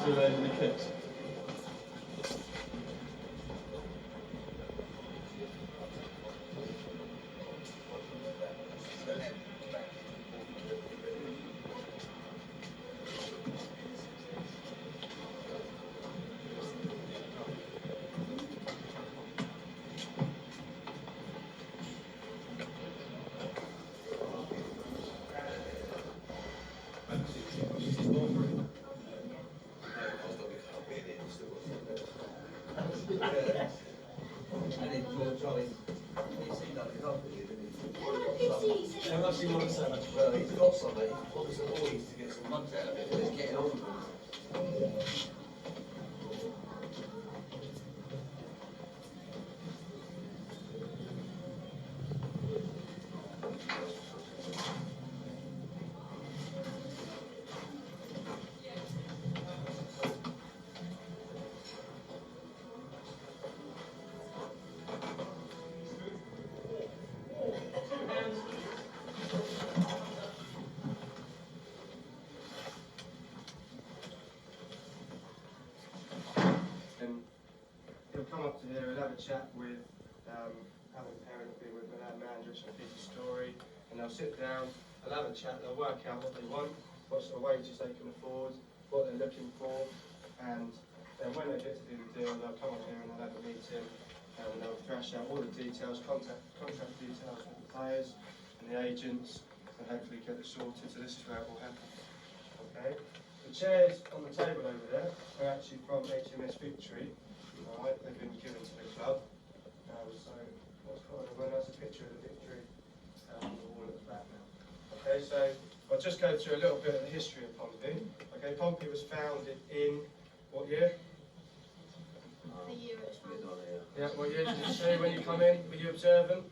to load the kit. Well, he's got some, he wants the boys to get some mugs out of it, but he's getting on with them. He'll come up to here and have a chat with Alan Perrin, will be with the land manager, so a story, and they'll sit down, they'll have a chat, they'll work out what they want, what sort of wages they can afford, what they're looking for, and then when they get to do the deal, they'll come up here and they'll have a meeting, and they'll thrash out all the details, contract details with the players and the agents, and hopefully get it sorted. So this is where it will happen. Okay. The chairs on the table over there are actually from HMS Victory. Alright, they've been given to the club. So that's quite a that's a picture of the Victory on the wall at the back now. Okay, so I'll just go through a little bit of the history of Pompey. Okay, Pompey was founded in what year? The year it was founded. Yeah, what year did you see when you come in? Were you observant?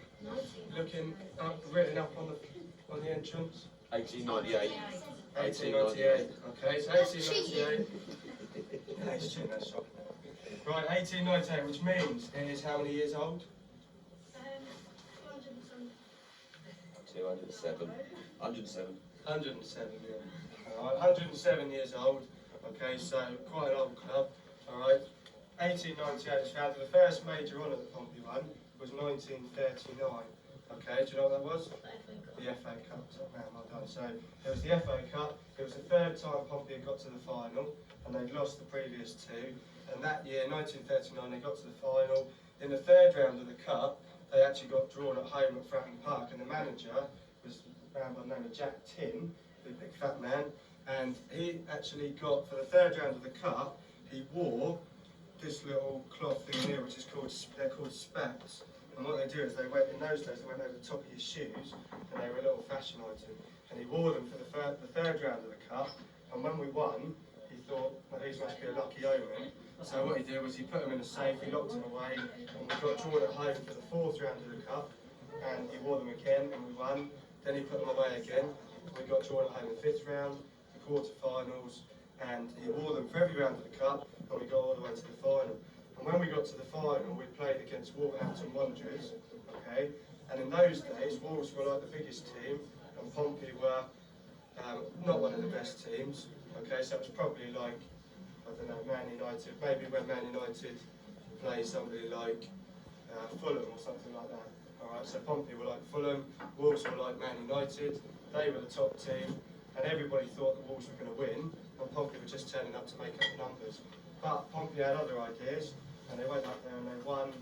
Looking up, written up on the entrance? 1898. 1898. Okay, so 1898. Yeah, it's cheating, that's shocking. Right, 1898, which means it is how many years old? 207. 107. 107, yeah. Alright, 107 years old. Okay, so quite an old club. Alright, 1898 was founded. The first major honour that Pompey won was 1939. Okay, do you know what that was? The FA Cup. Top man, well done. So it was the FA Cup. It was the third time Pompey had got to the final, and they'd lost the previous two. And that year, 1939, they got to the final. In the third round of the cup, they actually got drawn at home at Fratton Park, and the manager was a man by the name of Jack Tin, the big fat man, and he actually got, for the third round of the cup, he wore this little cloth thing here, which is called, they're called spats. And what they do is they went, in those days, they went over the top of his shoes, and they were a little fashion item. And he wore them for the third round of the cup, and when we won, he thought, well, these must be a lucky omen. So what he did was he put them in a safe, he locked them away, and we got drawn at home for the fourth round of the cup, and he wore them again, and we won. Then he put them away again, we got drawn at home in the fifth round, the quarter-finals, and he wore them for every round of the cup, and we got all the way to the final. And when we got to the final, we played against Wolverhampton Wanderers, okay? And in those days, Wolves were like the biggest team, and Pompey were not one of the best teams, okay? So it was probably like, I don't know, Man United, maybe when Man United play somebody like Fulham or something like that. Alright, so Pompey were like Fulham, Wolves were like Man United, they were the top team, and everybody thought the Wolves were going to win, and Pompey were just turning up to make up the numbers. But Pompey had other ideas, and they went up there and they won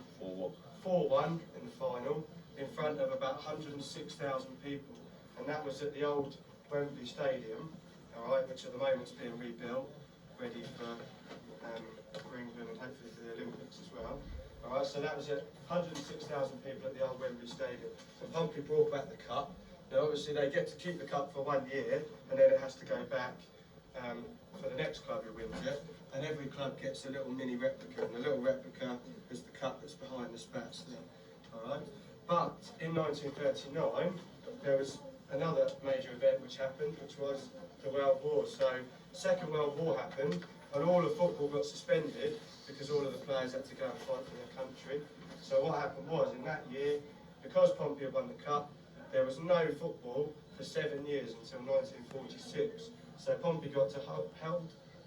4-1 in the final, in front of about 106,000 people. And that was at the old Wembley Stadium, alright, which at the moment is being rebuilt, ready for England and hopefully for the Olympics as well. Alright, so that was at 106,000 people at the old Wembley Stadium. And Pompey brought back the cup. Now obviously they get to keep the cup for 1 year, and then it has to go back for the next club who wins it. And every club gets a little mini replica, and the little replica is the cup that's behind the spats there. Alright? But in 1939, there was another major event which happened, which was the World War. So, Second World War happened, and all of football got suspended because all of the players had to go and fight for their country. So what happened was, in that year, because Pompey had won the cup, there was no football for 7 years until 1946. So Pompey got to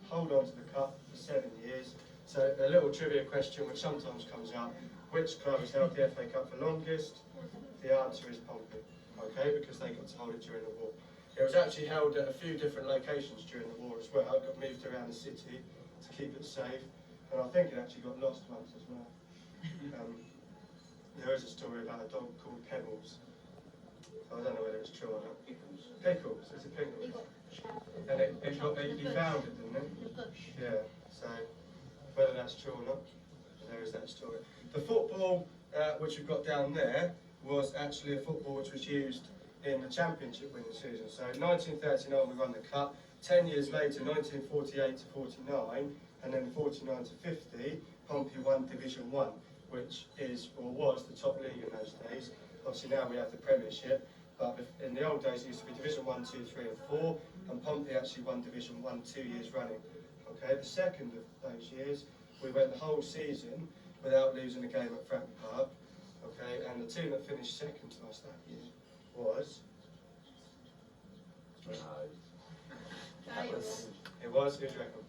hold on to the cup for 7 years. So a little trivia question which sometimes comes up, which club has held the FA Cup for longest? The answer is Pompey, okay, because they got to hold it during the war. It was actually held at a few different locations during the war as well. It got moved around the city to keep it safe, and I think it actually got lost once as well. There is a story about a dog called Pebbles. I don't know whether it's true or not. Pickles, it's a pickle. And he found it, didn't it? Yeah, so whether that's true or not, there is that story. The football which we've got down there was actually a football which was used in the championship winning season. So 1939 we won the cup, 10 years later 1948 to 49, and then 49 to 50, Pompey won Division 1, which is, or was, the top league in those days. Obviously now we have the Premiership, but in the old days it used to be Division 1, 2, 3 and 4, and Pompey actually won Division 1 2 years running. Okay, the second of those years, we went the whole season without losing a game at Fratton Park. Okay, and the team that finished second to us that year was... It was, who do you reckon?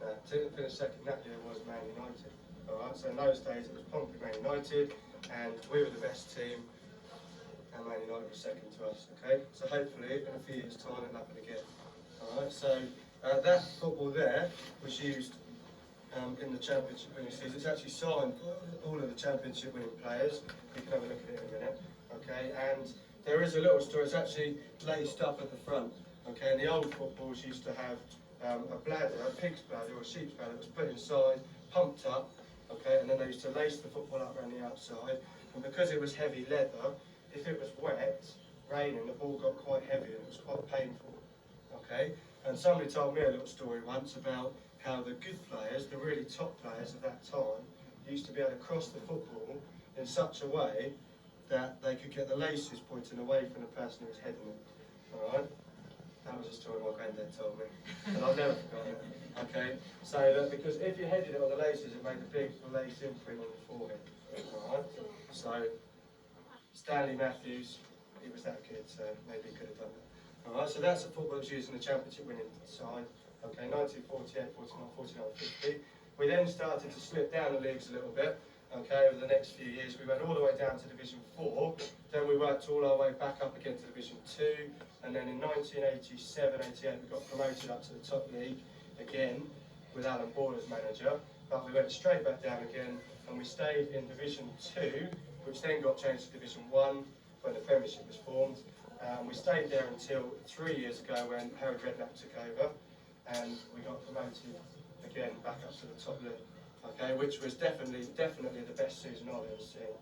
The team that finished second that year was Man United. Alright, so in those days it was Pompey, Man United, and we were the best team, and Man United was second to us, okay? So hopefully in a few years' time it'll happen again. Alright, so that football there was used in the championship winning season. It's actually signed all of the championship winning players. You can have a look at it in a minute, okay? And there is a little story, it's actually laced up at the front, okay? And the old footballs used to have a bladder, a pig's bladder or a sheep's bladder that was put inside, pumped up, okay? And then they used to lace the football up around the outside. And because it was heavy leather, if it was wet, raining, the ball got quite heavy and it was quite painful, okay? And somebody told me a little story once about how the good players, the really top players of that time, used to be able to cross the football in such a way that they could get the laces pointing away from the person who was heading it. Alright? That was a story my granddad told me. And I've never forgotten it. Okay? So that because if you headed it on the laces, it made a big lace imprint on the forehead. Alright? So Stanley Matthews, he was that kid, so maybe he could have done that. Alright, so that's the football that was used in the championship winning side. Okay, 1948, 49, 49, 50. We then started to slip down the leagues a little bit. Okay, over the next few years, we went all the way down to Division 4. Then we worked all our way back up again to Division 2. And then in 1987, 88, we got promoted up to the top league again with Alan Ball as manager. But we went straight back down again, and we stayed in Division 2, which then got changed to Division 1 when the Premiership was formed. We stayed there until 3 years ago when Harold Redknapp took over, and we got promoted again back up to the top league. Okay, which was definitely the best season I've ever seen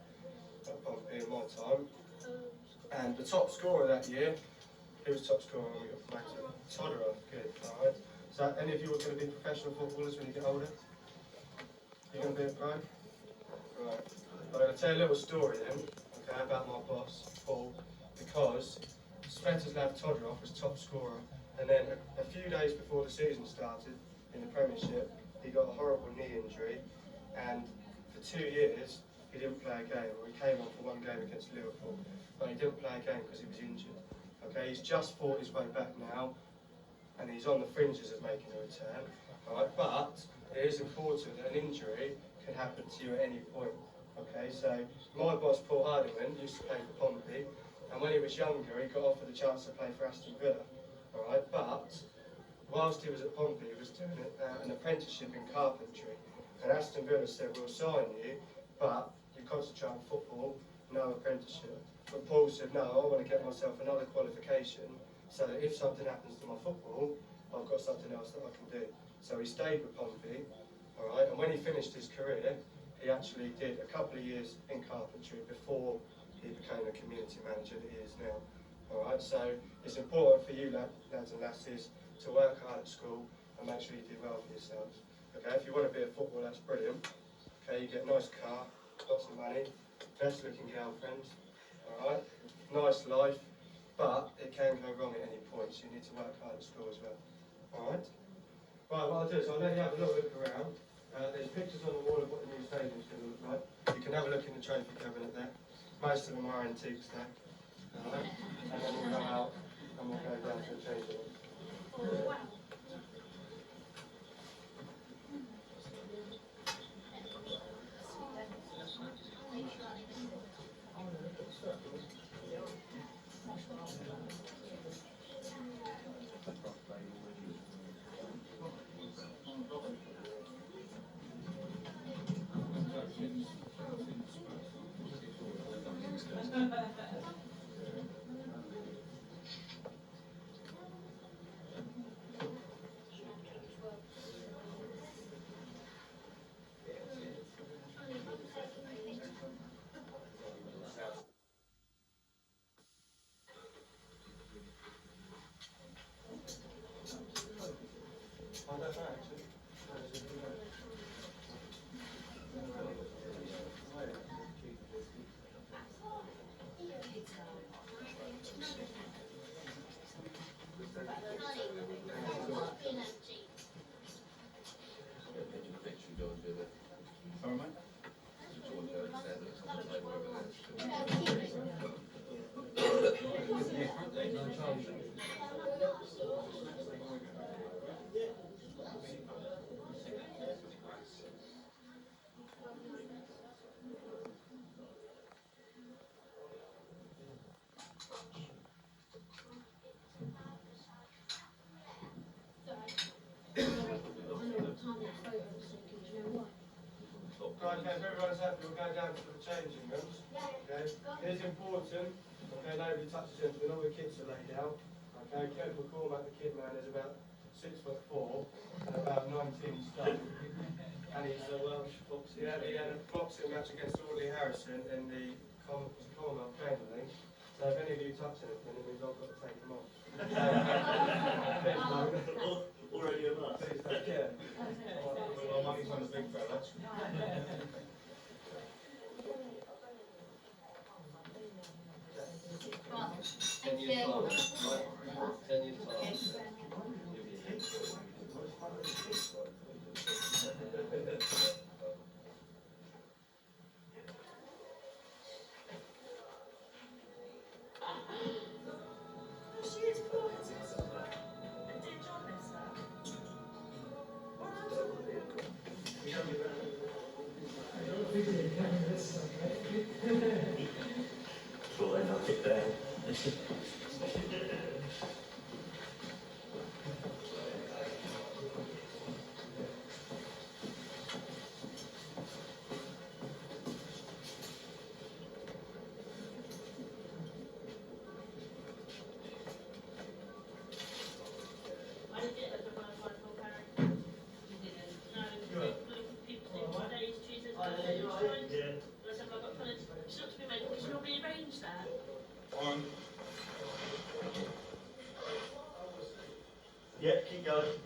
at Pompey in my time. And the top scorer that year, who was top scorer when we got promoted? Todderer, good, alright. So any of you are going to be professional footballers when you get older? You're going to be a pro? Right. I'm going to tell you a little story then, okay, about my boss, Paul, because Svetoslav Todorov was top scorer, and then a few days before the season started in the Premiership, he got a horrible knee injury, and for 2 years he didn't play a game, or he came on for one game against Liverpool, but he didn't play a game because he was injured. Okay, he's just fought his way back now, and he's on the fringes of making a return. Alright, but it is important that an injury can happen to you at any point. Okay, so my boss Paul Hardiman used to play for Pompey, and when he was younger he got offered the chance to play for Aston Villa. Alright, but whilst he was at Pompey, he was doing an apprenticeship in carpentry, and Aston Villa said, we'll sign you, but you concentrate on football, no apprenticeship. But Paul said, no, I want to get myself another qualification, so that if something happens to my football, I've got something else that I can do. So he stayed with Pompey, alright, and when he finished his career, he actually did a couple of years in carpentry before he became a community manager that he is now. Alright, so it's important for you lads and lasses to work hard at school and make sure you do well for yourselves. Okay, if you want to be a footballer, that's brilliant. Okay, you get a nice car, lots of money, best looking girlfriend, alright, nice life, but it can go wrong at any point, so you need to work hard at school as well. Alright? Right, what I'll do is I'll let you have a little look around. There's pictures on the wall of what the new stadium's going to look like. You can have a look in the trophy cabinet there. Most of them are antiques there. Alright? And then we'll come out and we'll go down to the change room. Oh, wow. I don't know actually. Sorry, mate? Right, okay, if everyone's happy, we'll go down to the changing rooms. Okay, it is important, okay, nobody touches anything, all the kits are laid out. Okay, careful call back the kid man is about 6'4" and about 19 stone. And he's a Welsh boxer. He had a boxing match against Audley Harrison in the Commonwealth Chamberlain. So if any of you touch anything, it means I've got to take them off. Already a must. Please take care. Well, my money's on the big fella. Thank you. 10 years time. Well, then I'll get down. I didn't get that from my full parent. You didn't? No, people say days, Tuesdays, Thursdays, Fridays. Yeah. And I said, well, I've got plans. She looked at me and went, we should probably arrange that. On. Yeah, keep going.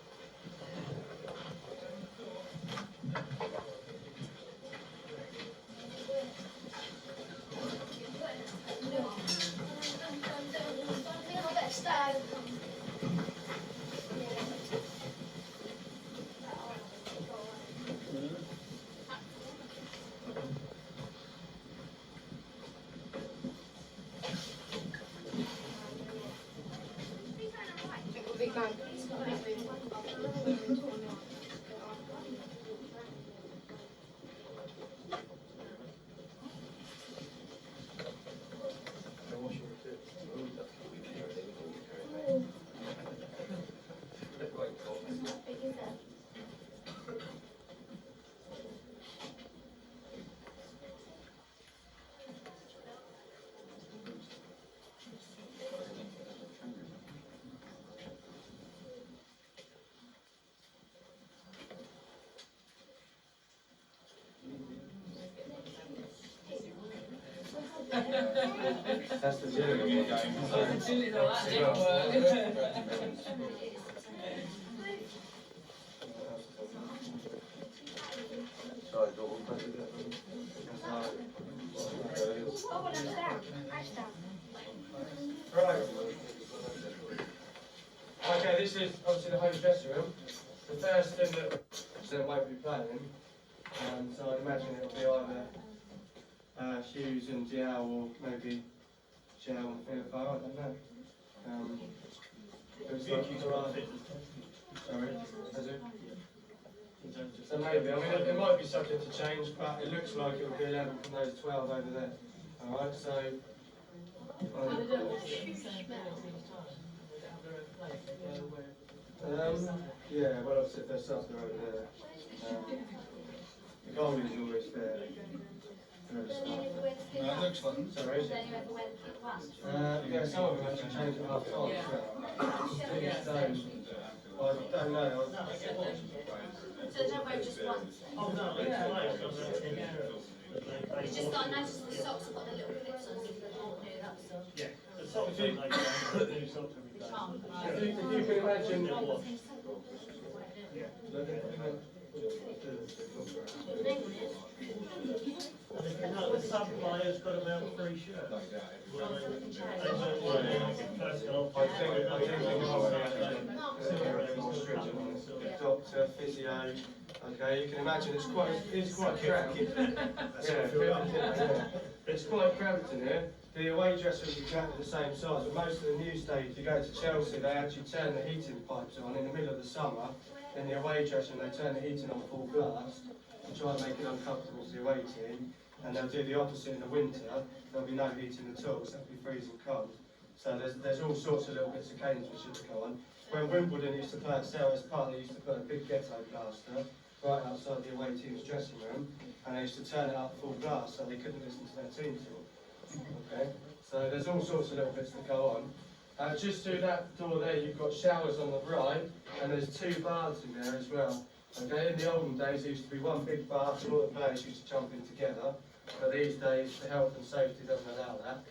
Big man. That's the chilling game. That didn't work. Sorry, don't want to do that. Oh, that's down. That's down. Right. Okay, this is obviously the home dressing room. The first thing that won't be playing, so I'd imagine it'll be either shoes and Diao or maybe gel and VFO, I don't know. Looks like Viewkeeper's there got are- a fit. Sorry, has it? So maybe, I mean, it might be subject to change, but it looks like it will be 11 from those 12 over there. Alright, so, yeah, well, obviously if they're subs, they're over there. The goal is always there. No, it looks like. Sorry? Yeah, some of them actually change at half time. So, I don't know. So there's no way just once. Oh, no, it's like, It's just that I noticed the socks have got the little clips on, so they're all new, that's all. yeah, the socks are like, new socks every day. Charm. If you can imagine, And if you know, the sub player's got about 3 shirts. I think more stringent on this. Doctor, physio, okay, you can imagine it's quite cramped. Yeah, it's quite cramped in here. The away dressing is exactly the same size, but most of the new stage, if you go to Chelsea, they actually turn the heating pipes on in the middle of the summer. In the away dressing, they turn the heating on full blast to try and make it uncomfortable for the away team. And they'll do the opposite in the winter. There'll be no heating at all, so it'll be freezing cold. So there's all sorts of little bits of cadence which should go on. When Wimbledon used to play at Selhurst Park, they used to put a big ghetto blaster right outside the away team's dressing room, and they used to turn it up full blast so they couldn't listen to their team talk. Okay, so there's all sorts of little bits that go on. Just through that door there, you've got showers on the right, and there's 2 baths in there as well. Okay, in the olden days, there used to be one big bath, and all the players used to jump in together. But these days, the health and safety doesn't allow that.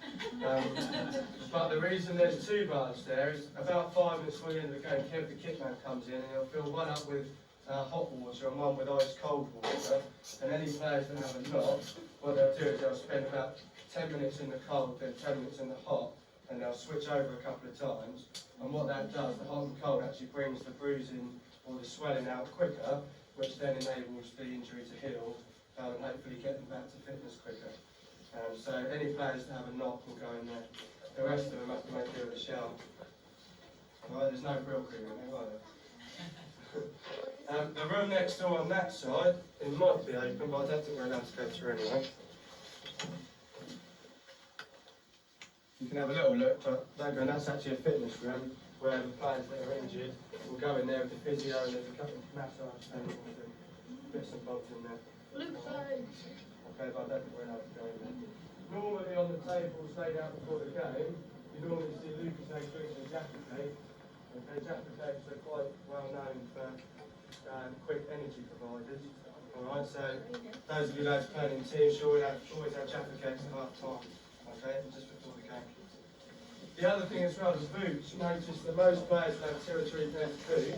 But the reason there's 2 baths there is about 5 minutes before the end of the game, Kev the kitman comes in and he'll fill one up with hot water and one with ice cold water. And any players that have a knock, what they'll do is they'll spend about 10 minutes in the cold, then 10 minutes in the hot, and they'll switch over a couple of times. And what that does, the hot and cold actually brings the bruising or the swelling out quicker, which then enables the injury to heal. And hopefully get them back to fitness quicker. So any players that have a knock will go in there. The rest of them have to make do with a shower. Right, there's no grill cream in there either. The room next door on that side, it might be open, but I don't think we're allowed to go through anyway. You can have a little look, but don't go, and that's actually a fitness room where the players that are injured will go in there with the physio, and there's a couple of massage tables and bits and bobs in there. Okay, but I don't think we're allowed to go in there. Normally on the tables laid out before the game, you normally see Lucas drinks and Jaffa cake. Okay, Jaffa cakes are quite well known for quick energy providers. Alright, so those of you lads playing in teams should always have Jaffa cakes at half time. Okay, just before the game. The other thing as well, the boots. Notice that most players will have 2 or 3 pairs of boots.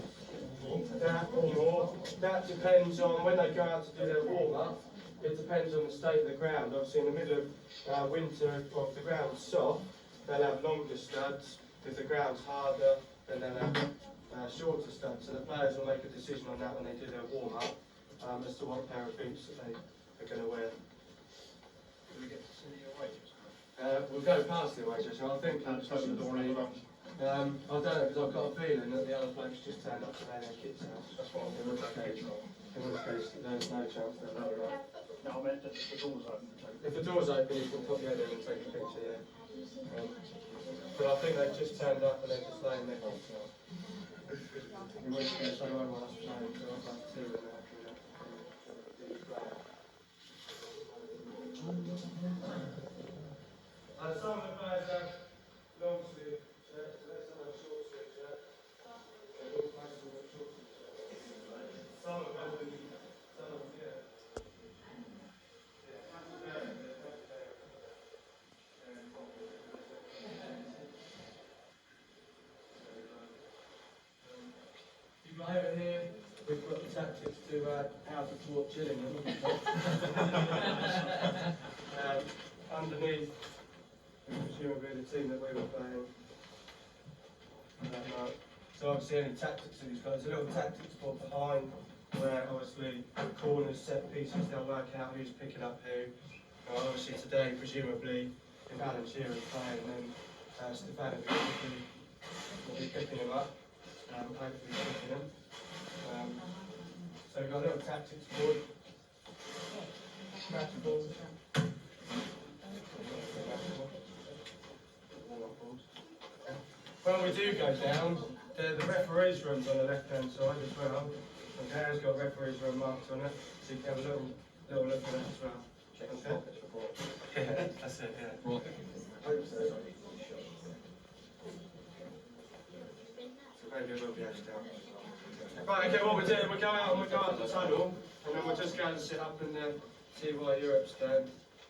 That or more. That depends on when they go out to do their warm-up. It depends on the state of the ground. Obviously, in the middle of winter, if the ground's soft, they'll have longer studs. If the ground's harder, then they'll have shorter studs. So the players will make a decision on that when they do their warm-up as to what pair of boots that they are going to wear. Do we get to see your wages? We'll go past the away dressing. I think that's Close the door and run. I don't know, because I've got a feeling that the other blokes just turned up to lay their kits out. That's what I'm In which case, there's no chance they'll know that. No, I meant that the door's open to take. If the door's open, you can pop your head in and take a picture, yeah. But I think they've just turned up and they're just laying their kits out. In which case, I won't want us playing, so I'll have 2 in there. Some of the players have long sleeve shirts, so let's have a short sleeve shirt. Some of them, yeah. You got over here, we've got the tactics to how to thwart Gillingham. Underneath, presumably the team that we were playing that night. So obviously any tactics that he's got, there's a little tactics board behind where obviously corners, set pieces, they'll work out who's picking up who. Obviously today, presumably, if Alan Shearer's playing, and then Stefano will be picking him up, hopefully picking him. So we've got a little tactics board. Match balls. When we do go down, the referee's room's on the left-hand side as well. And there's got referee's room marked on it, so you can have a little look at that as well. Check the Okay. pockets before. Yeah, that's it, yeah. Hope so. So maybe we'll be edged down. Right, okay, what we're doing, we'll go out and we'll go out the tunnel, and then we'll just go and sit up in the TY Europe stand,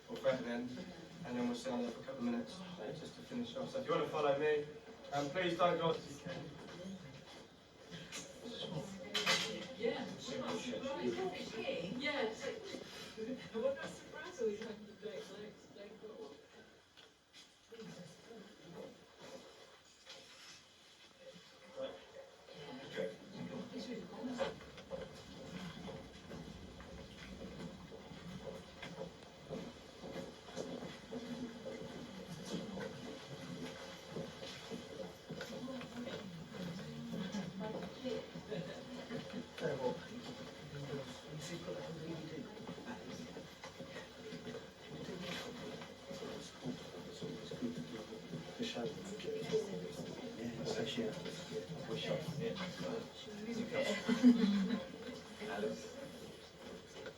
or Fratton end, and then we'll sit on there for a couple of minutes, just to finish off. So if you want to follow me, please don't go off if you can. Yeah. Yeah. What a surprise always happens to Blake.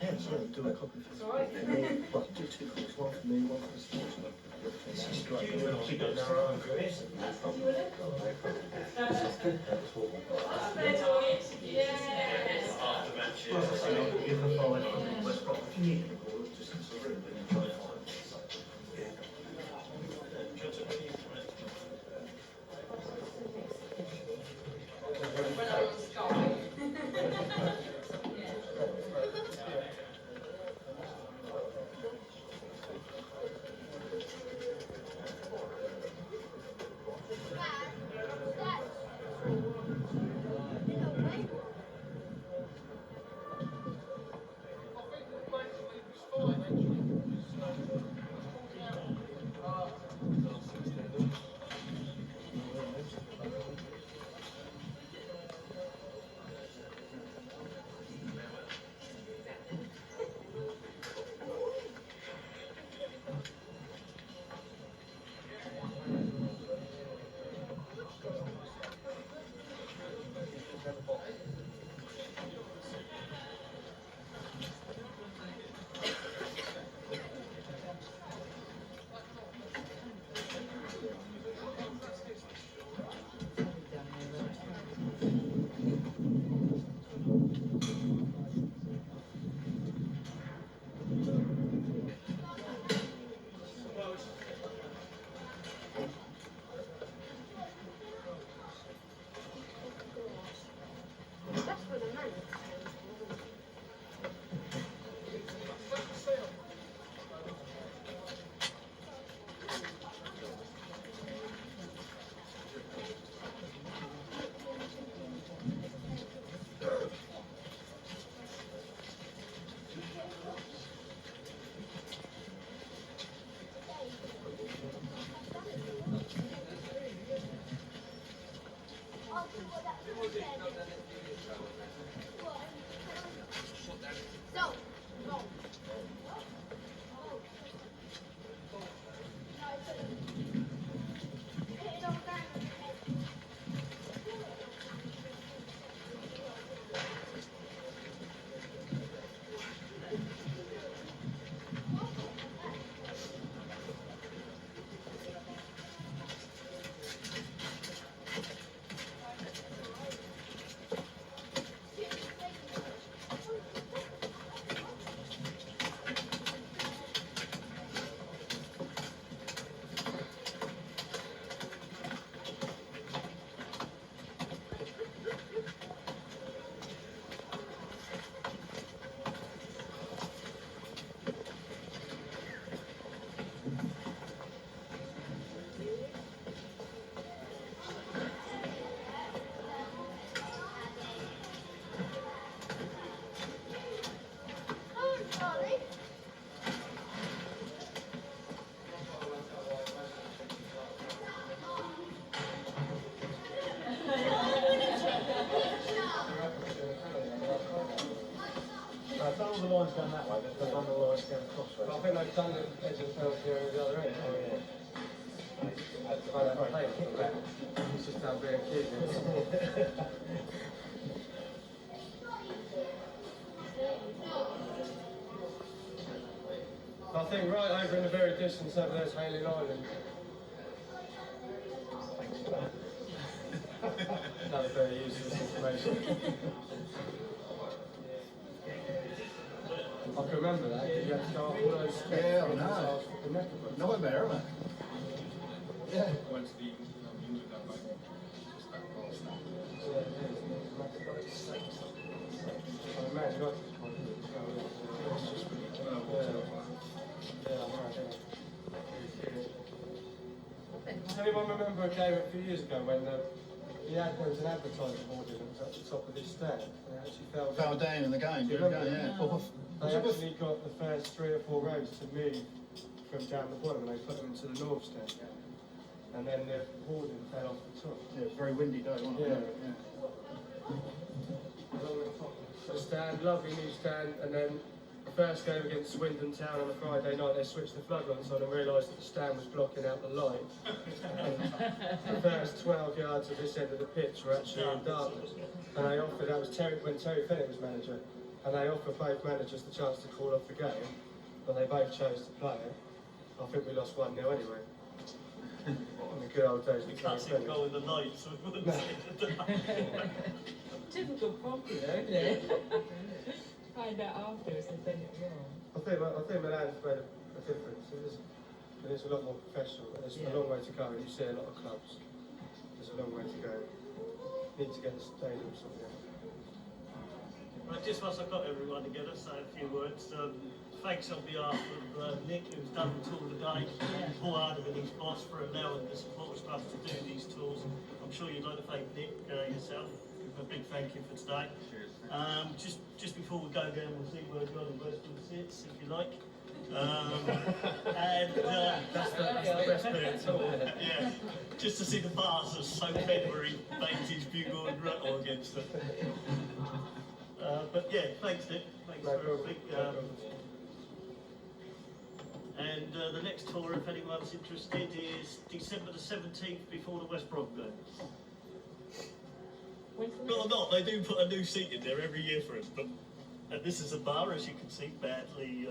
Yeah, so do a copy for well, do 2 copies, one for me, one for the sportsman. This is great. Give the file from West Brom. If you need it, or just in the room, then you try it. line's going that way, but the line's going across. But I think they've done the edge of the penalty area the other end. It's just how very cute it is. I think right over in the very distance over there's Hailing Island. Thanks for that. Another very useless information. I can remember that, because you had to go up all those steps. Yeah, I know. The Neckerman. Nightmare, isn't it? Yeah. Went to the music that way. Just that last night. I imagine I just wanted to It's just really, Does anyone remember a game a few years ago when there was an advertising board that was at the top of this stand and it actually Fell down in the game. Do you Didn't remember it? that? Yeah. Off. They actually got the first 3 or 4 rows to move from down the bottom and they put them into the north stand. And then the hoarding fell off the top. Yeah, it was a very windy day, wasn't it? Yeah. The stand, lovely new stand, and then the first game against Swindon Town on a Friday night, they switched the floodlights on and realised that the stand was blocking out the light. And the first 12 yards of this end of the pitch were actually in darkness. And they offered, that was when Terry Fennett was manager, and they offered both managers the chance to call off the game, but they both chose to play it. I think we lost 1-0 anyway. In the good old days of Terry Fennett. Goal in the night, so it wouldn't Typical Pompey though, isn't it? Find out afterwards they've done it wrong. I think Milan's made a difference. It is a lot more professional, but there's a long way to go, and you see a lot of clubs. There's a long way to go. Need to get the stadium sorted out. Right, just whilst I've got everyone together, say a few words. Thanks on behalf of Nick, who's done the tour today, Paul Adam and his boss for allowing the support staff to do these tours. I'm sure you'd like to thank Nick yourself. A big thank you for today. Just before we go down, we'll see where John and Weston sits, if you like. That's the best bit at all. Yeah, just to see the bars are so bent where he bangs his bugle and rattle against it. But yeah, thanks Nick. Thanks for everything. And the next tour, if anyone's interested, is December the 17th before the West Brom game. Well, not. They do put a new seat in there every year for us, but and this is a bar, as you can see, badly,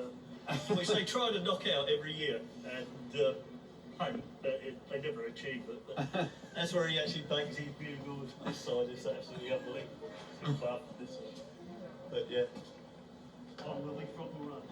which they try to knock out every year, and they never achieve it. But that's where he actually bangs his bugle. This side is absolutely unbelievable. Too far from this side. But yeah, on will be from the run.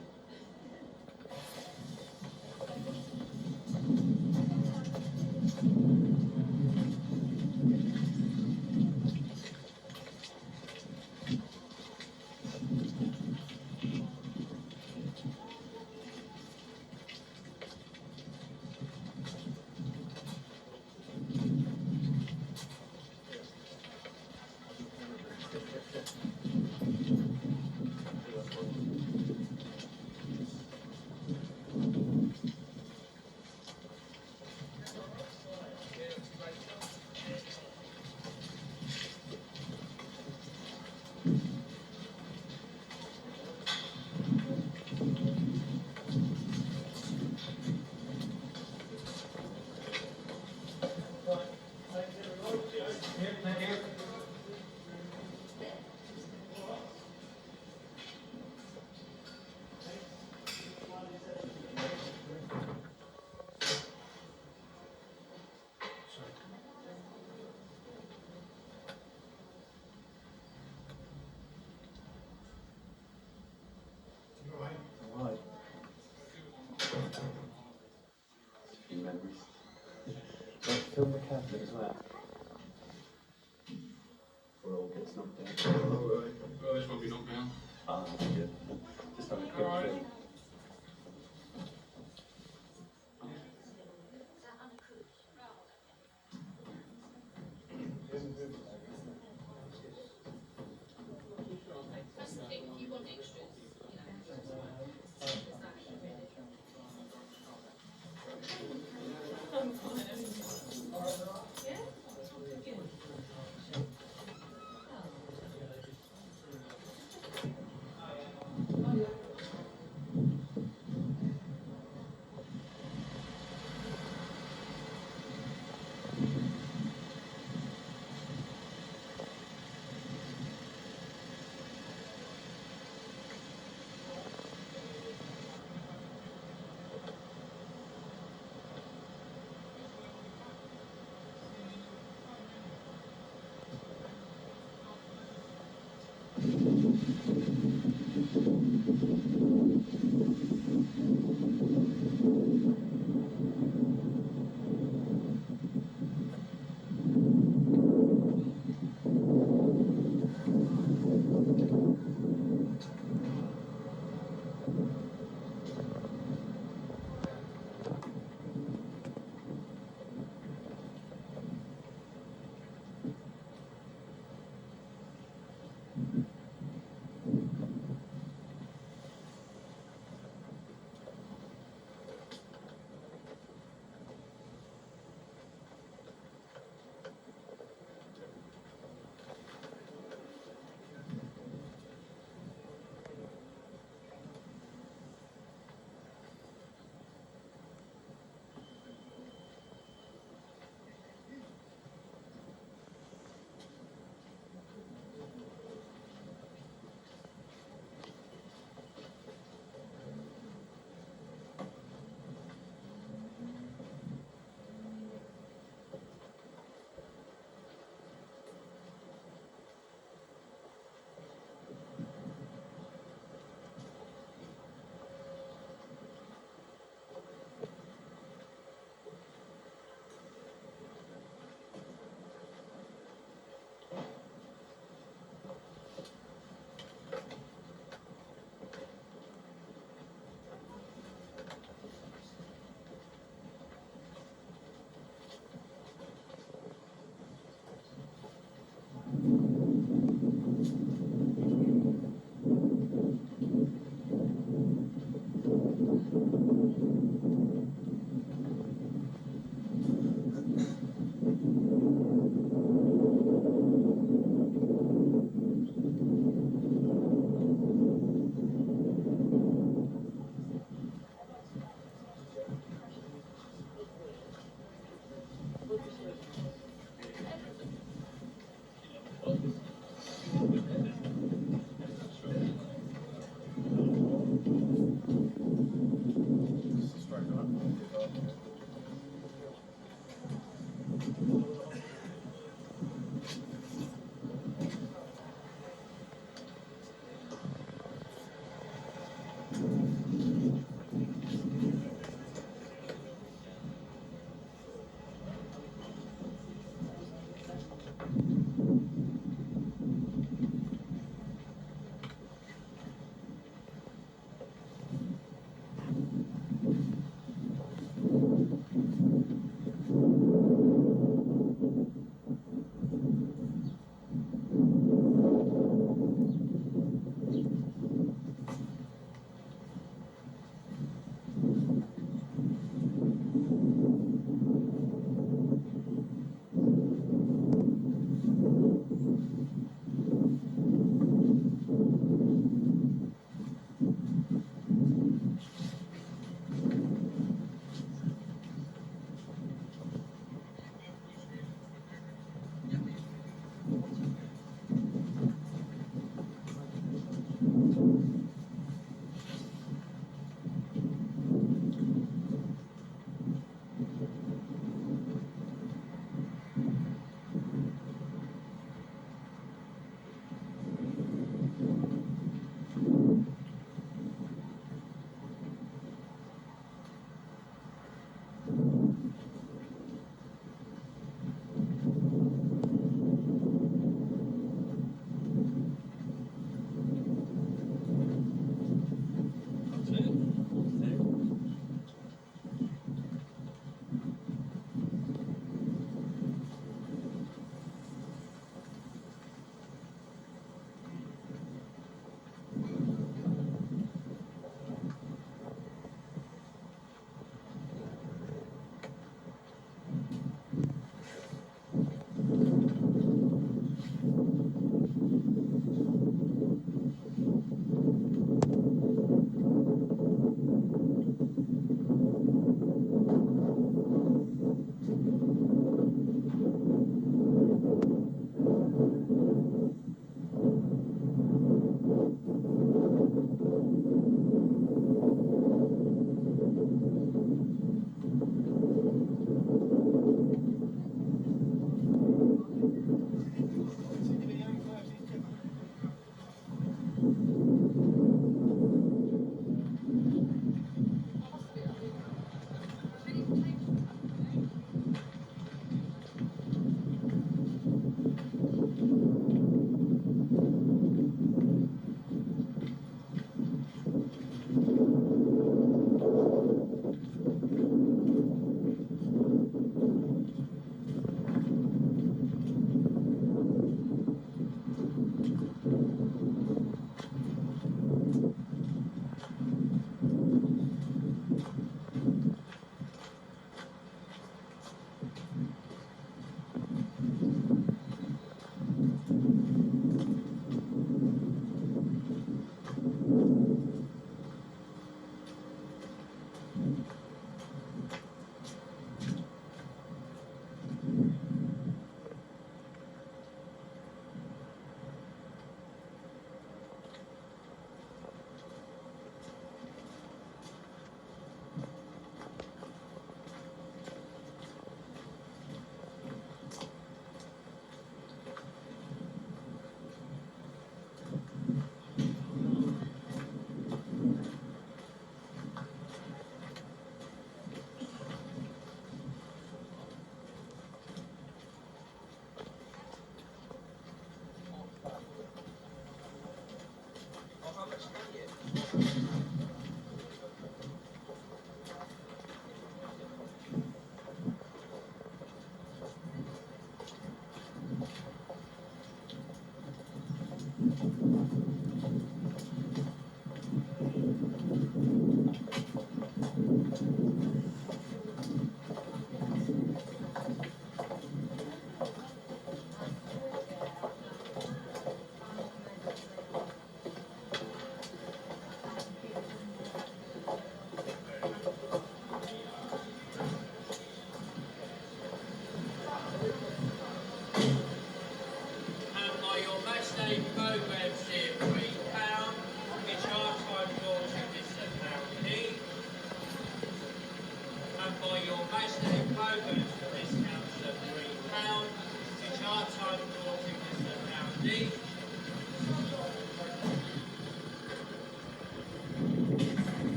Right. Few memories. Right, film the cabinet as well. Where all gets knocked down. well, this won't be knocked down. Ah, good. Just have a quick film. That's the thing, if you want extras, Yeah?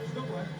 It's not working.